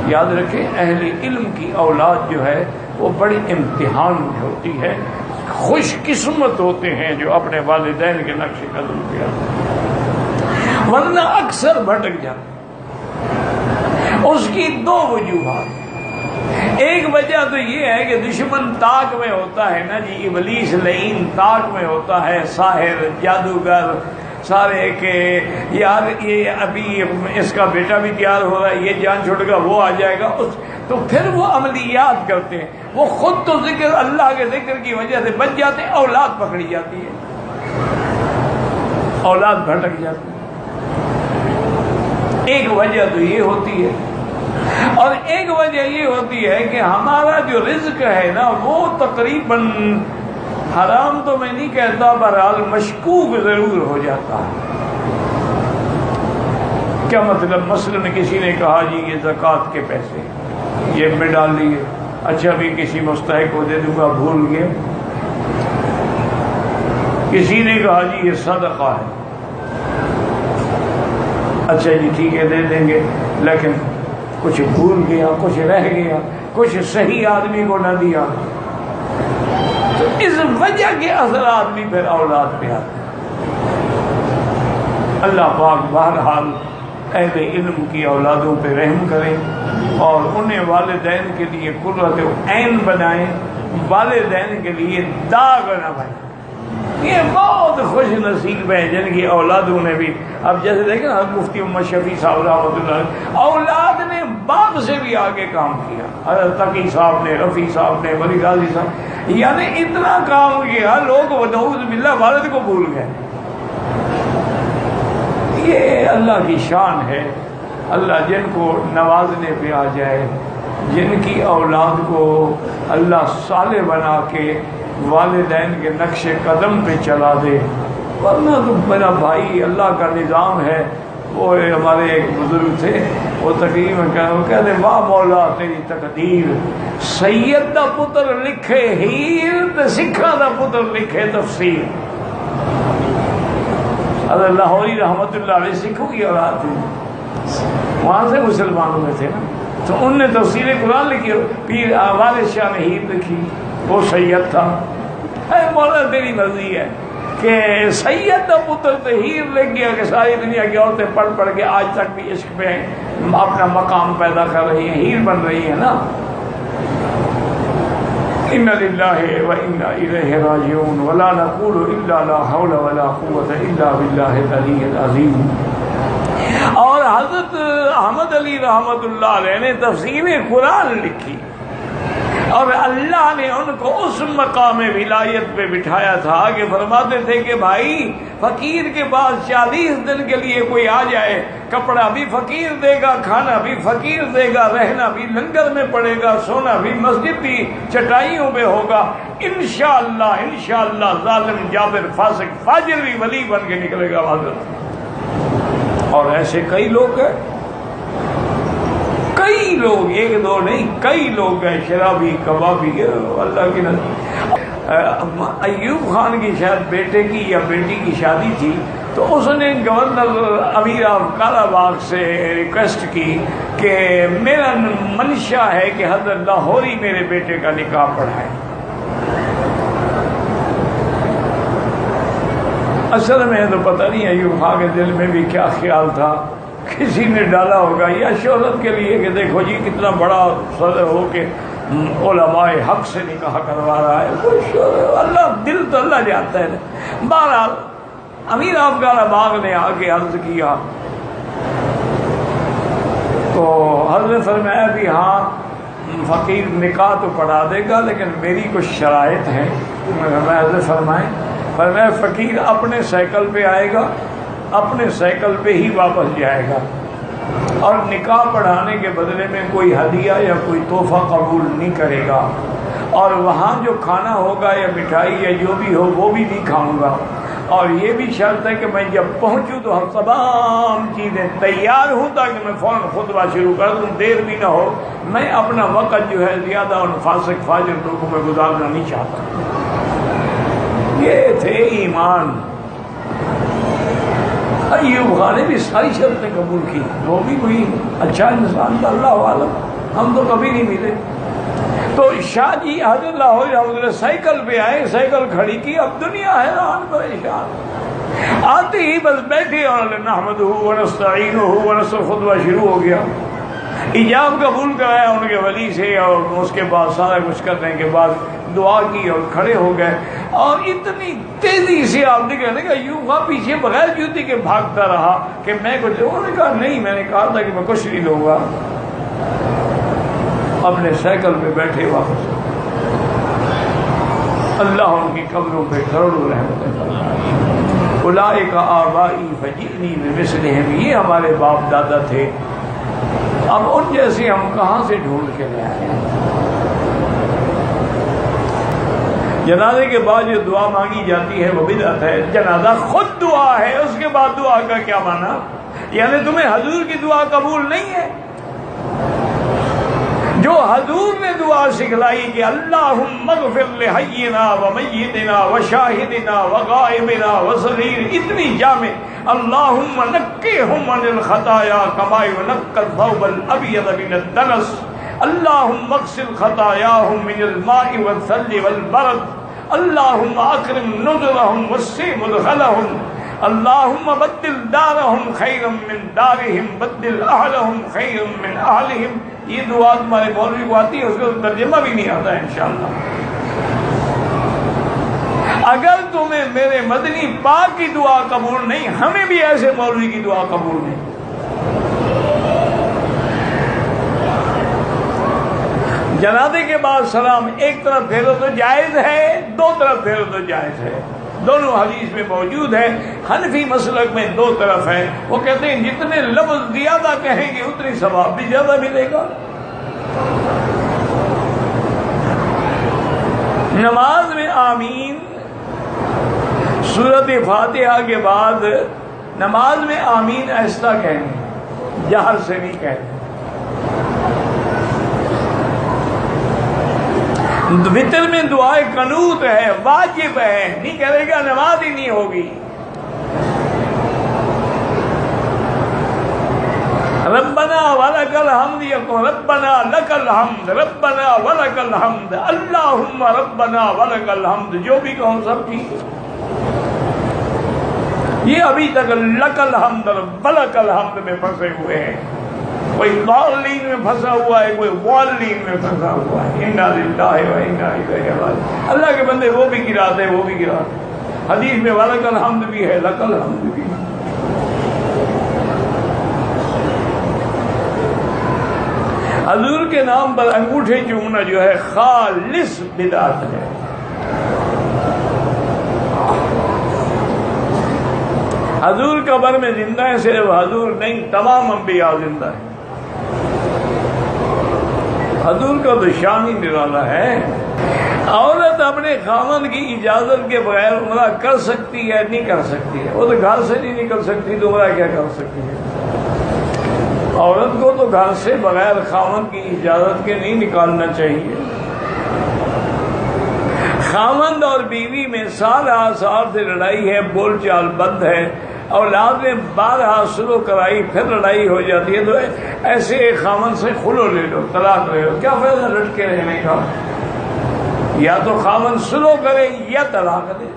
یاد رکھیں اہل علم کی اولاد جو ہے وہ بڑی امتحان میں ہوتی ہے، خوش قسمت ہوتے ہیں جو اپنے والدین کے نقش قدم پہ آتے ہیں، ورنہ اکثر بھٹک جاتے ہیں۔ اس کی دو وجوہات، ایک وجہ تو یہ ہے کہ دشمن طاق میں ہوتا ہے نا جی، ابلیس لعین طاق میں ہوتا ہے، ساحر جادوگر سارے کہ یار یہ ابھی اس کا بیٹا بھی تیار ہو رہا ہے، یہ جان چھوڑے گا وہ آ جائے گا، تو پھر وہ عملیات کرتے ہیں، وہ خود تو ذکر اللہ کے ذکر کی وجہ سے بچ جاتے ہیں، اولاد پکڑی جاتی ہے، اولاد بھٹک جاتی ہے۔ ایک وجہ تو یہ ہوتی ہے، اور ایک وجہ یہ ہوتی ہے کہ ہمارا جو رزق ہے نا وہ تقریباً حرام تو میں نہیں کہتا، بہرحال مشکوک ضرور ہو جاتا ہے۔ کیا مطلب؟ مثلا کسی نے کہا جی یہ زکوٰۃ کے پیسے یہ میں ڈال دیے، اچھا بھی کسی مستحق کو دے دوں گا، بھول گئے۔ کسی نے کہا جی یہ صدقہ ہے، اچھا جی ٹھیک ہے دے دیں گے، لیکن کچھ بھول گیا، کچھ رہ گیا، کچھ صحیح آدمی کو نہ دیا، تو اس وجہ کے اثرات بھی پھر اولاد پہ آتے ہیں۔ اللہ پاک بہرحال اہل علم کی اولادوں پہ رحم کریں اور انہیں والدین کے لیے قرۃ عین بنائیں، والدین کے لیے داغ نہ بنائیں۔ یہ بہت خوش نصیب ہیں جن کی اولادوں نے بھی، اب جیسے دیکھیں نا مفتی محمد شفیع صاحب رحمۃ اللہ علیہ، اولاد نے باپ سے بھی آگے کام کیا، حضرت تقی صاحب نے، رفیع صاحب نے، ولی غازی صاحب، یعنی اتنا کام کیا لوگ نعوذ باللہ والد کو بھول گئے۔ یہ اللہ کی شان ہے، اللہ جن کو نوازنے پہ آ جائے، جن کی اولاد کو اللہ صالح بنا کے والدین کے نقش قدم پہ چلا دے، ورنہ تو میرا بھائی اللہ کا نظام ہے۔ وہ ہمارے ایک بزرگ تھے، وہ تقریر میں کہتے واہ مولا تیری تقدیر، سید دا پتر لکھے ہیر تے سکھاں دا پتر لکھے تفسیر۔ حضرت لاہوری رحمت اللہ علیہ سکھوں کی اولاد تھی، وہاں سے مسلمانوں میں تھے نا، تو ان نے تفسیر قرآن لکھی، پیر والد شاہ نے ہیر لکھی، وہ سید تھا۔ اے مولا تیری مرضی ہے کہ سید کا پتر تو ہیر لکھ گیا کہ ساری دنیا کی عورتیں پڑھ پڑھ کے آج تک بھی عشق میں اپنا مقام پیدا کر رہی ہیں، ہیر بن رہی ہیں نا۔ اِنَّ لِلَّهِ وَإِنَّا إِلَيْهِ رَاجِعُونَ وَلَا نَقُولُ إِلَّا لَا حَوْلَ وَلَا قُوَّةَ إِلَّا بِاللَّهِ الْعَلِيِّ الْعَظِيمِ۔ اور حضرت احمد علی رحمۃ اللہ علیہ نے تفسیر قرآن لکھی، اور اللہ نے ان کو اس مقام ولایت پہ بٹھایا تھا کہ فرماتے تھے کہ بھائی فقیر کے پاس 40 دن کے لیے کوئی آ جائے، کپڑا بھی فقیر دے گا، کھانا بھی فقیر دے گا، رہنا بھی لنگر میں پڑے گا، سونا بھی مسجد کی چٹائیوں پہ ہوگا، انشاءاللہ ظالم جابر فاسق فاجر بھی ولی بن کے نکلے گا حضرت۔ اور ایسے کئی لوگ ہیں، کئی لوگ، ایک دو نہیں، کئی لوگ ہیں، شرابی کبابی، اللہ کی نظر۔ ایوب خان کی شاید بیٹے کی یا بیٹی کی شادی تھی، تو اس نے governor Amir of Kala Bagh سے ریکویسٹ کی کہ میرا منشا ہے کہ حضرت لاہوری میرے بیٹے کا نکاح پڑھائے۔ اصل میں تو پتہ نہیں ایوب خان کے دل میں بھی کیا خیال تھا، کسی نے ڈالا ہوگا یا شہرت کے لیے کہ دیکھو جی کتنا بڑا صدر ہو کے علماء حق سے نکاح کروا رہا ہے، اللہ دل تو اللہ جانتا ہے۔ بہرحال امیر آف کالا باغ نے آ کے عرض کیا تو حضرت فرمایا بھی ہاں فقیر نکاح تو پڑھا دے گا لیکن میری کچھ شرائط ہیں۔ حضرت فرمایا فقیر اپنے سائیکل پہ آئے گا، اپنے سائیکل پہ ہی واپس جائے گا، اور نکاح پڑھانے کے بدلے میں کوئی ہدیہ یا کوئی تحفہ قبول نہیں کرے گا، اور وہاں جو کھانا ہوگا یا مٹھائی یا جو بھی ہو وہ بھی نہیں کھاؤں گا، اور یہ بھی شرط ہے کہ میں جب پہنچوں تو ہم تمام چیزیں تیار ہوں تاکہ میں فوراً خطبہ شروع کر دوں، دیر بھی نہ ہو، میں اپنا وقت جو ہے زیادہ ان فاسق فاجر لوگوں میں گزارنا نہیں چاہتا۔ یہ تھے ایمان۔ ایوب خان نے بھی ساری شرطیں قبول کی، وہ بھی کوئی اچھا انسان تھا، اللہ عالم، ہم تو کبھی نہیں ملے۔ تو شاہ جی حضرت لاہوری رحمۃ اللہ سائیکل پہ آئے، سائیکل کھڑی کی، اب دنیا حیران پریشان، آتے ہی بس بیٹھے اور نحمدہ ونستعینہ ونستغفرہ خطبہ شروع ہو گیا، ایجاب قبول کرایا ان کے ولی سے، اور اس کے بعد سارا کچھ کرنے کے بعد دعا کی اور کھڑے ہو گئے، اور اتنی تیزی سے آپ نے کہنے کا یوں وہاں پیچھے بغیر جوتی کے بھاگتا رہا کہ میں کچھ، انہوں نے کہا نہیں، میں نے کہا تھا کہ میں کچھ نہیں لوں گا، اپنے سائیکل پہ بیٹھے واپس۔ اللہ ان کی قبروں پہ کروڑوں رحمت، اولئک آبائی فجئنی بمثلہم، یہ ہمارے باپ دادا تھے، اب ان جیسے ہم کہاں سے ڈھونڈ کے لے آئے ہیں۔ جنازے کے بعد جو دعا مانگی جاتی ہے وہ بدعت ہے، جنازہ خود دعا ہے، اس کے بعد دعا کا کیا معنی؟ یعنی تمہیں حضور کی دعا قبول نہیں ہے؟ جو حضور نے دعا سکھلائی کہ اللہم اغفر لحینا ومیتنا وشاہدنا وغائبنا وصغیر، اتنی جامع، اللہم نقہم عن الخطایا کما ینقی الثوب الابیض من الدنس، اللہم اغسل خطایاہم من الماء والثلج والبرد، اللہم اکرم نزلہم وسع مدخلہم، اللہم بدل دارہم خیرا من دارہم بدل اہلہم خیرا من اہلہم۔ یہ دعا تمہارے مولوی کو آتی ہے، اس کو ترجمہ بھی نہیں آتا ہے انشاءاللہ۔ اگر تمہیں میرے مدنی پاک کی دعا قبول نہیں، ہمیں بھی ایسے مولوی کی دعا قبول نہیں۔ جنازے کے بعد سلام ایک طرف پھیرو تو جائز ہے، دو طرف پھیرو تو جائز ہے، دونوں حدیث میں موجود ہے۔ حنفی مسلک میں دو طرف ہے، وہ کہتے ہیں جتنے لفظ زیادہ کہیں گے اتنی ثواب بھی زیادہ ملے گا۔ نماز میں آمین، سورۃ فاتحہ کے بعد نماز میں آمین آہستہ کہیں، جہر سے نہیں کہیں۔ وتر میں دعائے قنوت ہے، واجب ہے، نہیں کرے گا نماز ہی نہیں ہوگی۔ ربنا ولک الحمد، یقول ربنا لک الحمد، ربنا ولک الحمد، اللہم ربنا ولک الحمد، جو بھی کہوں سب کی۔ یہ ابھی تک لک الحمد ولک الحمد میں پھنسے ہوئے ہیں، کوئی ضالین میں پھنسا ہوا ہے، کوئی والین میں پھنسا ہوا ہے۔ انا للہ و انا الیہ راجعون۔ اللہ کے بندے وہ بھی گراتے ہیں، وہ بھی گراتے، حدیث میں ولک الحمد بھی ہے، لک الحمد بھی ہے۔ حضور کے نام پر انگوٹھے چومنا جو ہے خالص بدعت ہے۔ حضور قبر میں زندہ ہے، صرف حضور نہیں، تمام انبیاء زندہ ہیں۔ حضور کا تو شان ہی نرالا ہے۔ عورت اپنے خاوند کی اجازت کے بغیر عمرہ کر سکتی ہے؟ نہیں کر سکتی ہے، وہ تو گھر سے نہیں نکل سکتی، تو عمرہ کیا کر سکتی ہے؟ عورت کو تو گھر سے بغیر خاوند کی اجازت کے نہیں نکالنا چاہیے۔ خاوند اور بیوی میں سال سے لڑائی ہے، بول چال بند ہے، اولاد میں بارہا سلو کرائی، پھر لڑائی ہو جاتی ہے، تو ایسے ایک خاوند سے خلو لے لو، طلاق لے لو، کیا فائدہ لٹ کے رہنے کا؟ یا تو خاوند سلو کرے یا طلاق دے۔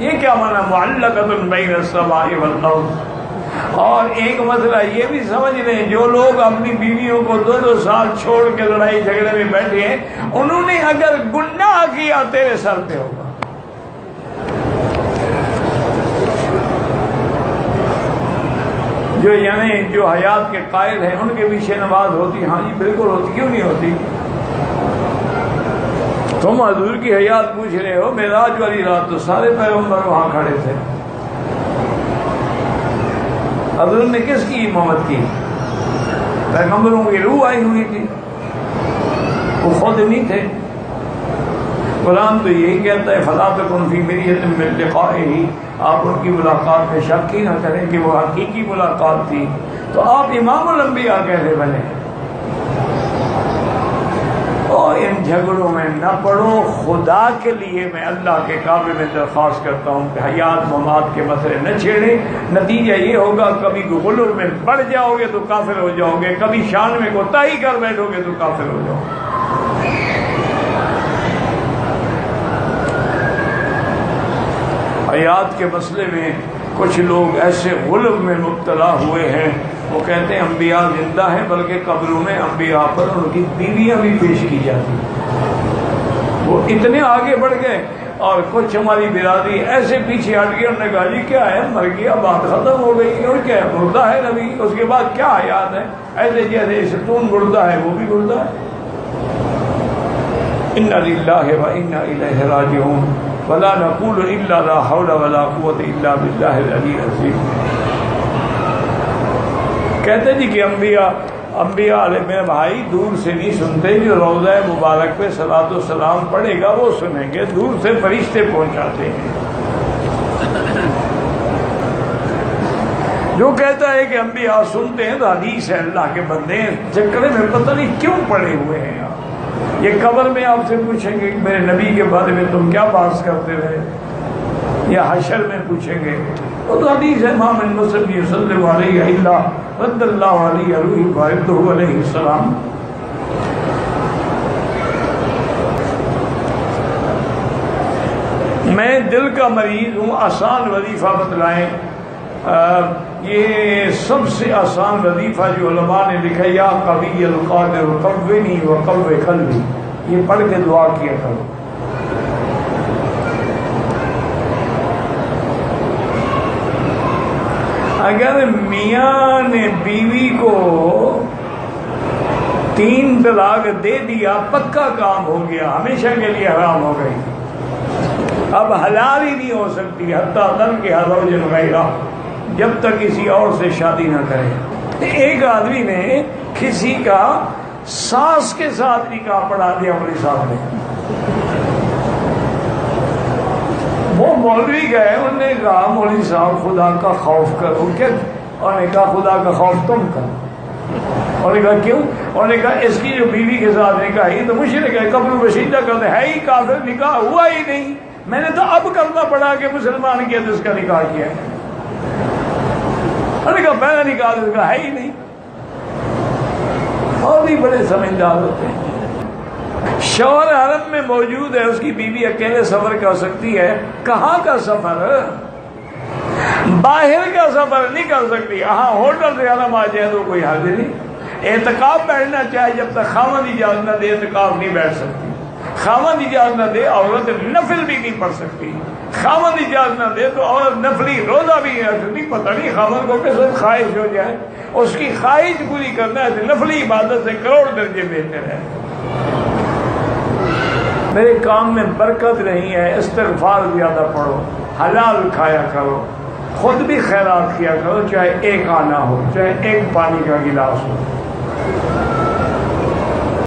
یہ کیا معنی معلقۃ بین السماء والارض؟ اور ایک مسئلہ یہ بھی سمجھ لیں، جو لوگ اپنی بیویوں کو 2 سال چھوڑ کے لڑائی جھگڑے میں بیٹھے ہیں، انہوں نے اگر گناہ کیا تیرے سر پہ ہوگا۔ جو حیات کے قائل ہیں ان کے پیچھے نماز ہوتی؟ ہاں جی بالکل ہوتی، کیوں نہیں ہوتی؟ تم حضور کی حیات پوچھ رہے ہو، معراج والی رات تو سارے پیغمبر وہاں کھڑے تھے، حضور نے کس کی امامت کی؟ پیغمبروں کی روح آئی ہوئی تھی، وہ خود نہیں تھے۔ قرآن تو یہی کہتا ہے فَلَا تَكُنْ فِي مِرْيَةٍ مِّن لِقَائِهِ، آپ ان کی ملاقات میں شک ہی نہ کریں کہ وہ حقیقی ملاقات تھی، تو آپ امام الانبیاء کیسے بنے؟ اور ان جھگڑوں میں نہ پڑو. خدا کے لیے میں اللہ کے کعبے میں درخواست کرتا ہوں کہ حیات ممات کے مسئلے نہ چھیڑیں. نتیجہ یہ ہوگا کبھی غلو میں بڑھ جاؤ گے تو کافر ہو جاؤ گے, کبھی شان میں کوتاہی کر بیٹھو گے تو کافر ہو جاؤ گے. حیات کے مسئلے میں کچھ لوگ ایسے غلو میں مبتلا ہوئے ہیں, وہ کہتے ہیں انبیاء زندہ ہیں, بلکہ قبروں میں انبیاء پر ان کی بیویاں بھی پیش کی جاتی. وہ اتنے آگے بڑھ گئے. اور کچھ ہماری برادری ایسے پیچھے ہٹ گئی, انہوں نے کہا جی کیا ہے, مر گیا, بات ختم ہو گئی, اور کیا ہے, مردہ ہے نبی, اس کے بعد کیا حیات ہے. ایسے جیسے ستون مردہ ہے وہ بھی مردہ ہے. انا للہ و انا الیہ راجعون ولا نقول الا لا حول ولا قوت الا باللہ العلی العظیم. کہتے جی کہ انبیاء علیہ میرے بھائی دور سے نہیں سنتے, جو روضہ مبارک پہ صلاۃ و سلام پڑھے گا وہ سنیں گے, دور سے فرشتے پہنچاتے ہیں. جو کہتا ہے کہ انبیاء سنتے ہیں تو حدیث ہے, اللہ کے بندے چکرے میں پتہ نہیں کیوں پڑے ہوئے ہیں. یہ قبر میں آپ سے پوچھیں گے میرے نبی کے بارے میں تم کیا بات کرتے رہے, یا حشر میں پوچھیں گے, وہ تو حدیث ہے, ما من مسلم یصلی علیہ الا رد اللہ علیہ روح وارثہ علیہ السلام. میں دل کا مریض ہوں, آسان وظیفہ بتلائیں. یہ سب سے آسان وظیفہ جو علماء نے لکھا, یا قوی القادر قوّنی وقوّ قلبی, یہ پڑھ کے دعا کیا کرو. اگر میاں نے بیوی کو 3 طلاق دے دیا, پکا کام ہو گیا, ہمیشہ کے لیے حرام ہو گئی, اب حلال ہی نہیں ہو سکتی حتیٰ تنکح زوجا غیرہ, جب تک کسی اور سے شادی نہ کرے. ایک آدمی نے کسی کا ساس کے ساتھ نکاح پڑھا دیا مولوی صاحب نے. وہ مولوی گئے, انہوں نے کہا مولوی صاحب خدا کا خوف کرو. کیا؟ انہوں نے کہا خدا کا خوف تم کرو. انہوں نے کہا کیوں؟ انہوں نے کہا اس کی جو بیوی کے ساتھ نکاح ہی تو مشرک ہے, قبر بشیدہ کرتے ہے ہی کافر, نکاح ہوا ہی نہیں. میں نے تو اب کرنا پڑا کہ مسلمان کیا تو اس کا نکاح کیا ہے. انہوں نے کہا پہلا نکاح تو اس کا ہے ہی نہیں. اور بھی بڑے سمجھدار ہوتے ہیں. شوہر حرم میں موجود ہے, اس کی بیوی اکیلے سفر کر سکتی ہے. کہاں کا سفر؟ باہر کا سفر نہیں کر سکتی. ہاں ہوٹل سے حرم آ جائے تو کوئی حاضر نہیں. اعتکاف بیٹھنا چاہے, جب تک خاوند اجازت نہ دے اعتکاف نہیں بیٹھ سکتی. خاوند اجازت نہ دے عورت نفل بھی نہیں پڑھ سکتی. خاوند اجازت نہ دے تو عورت نفلی روزہ بھی نہیں. پتہ نہیں خاوند کو کس وقت خواہش ہو جائے, اس کی خواہش پوری کرنا ہے نفلی عبادت سے کروڑ درجے بہتر ہے. میرے کام میں برکت نہیں ہے, استغفار زیادہ پڑھو, حلال کھایا کرو, خود بھی خیرات کیا کرو, چاہے ایک آنا ہو, چاہے ایک پانی کا گلاس ہو.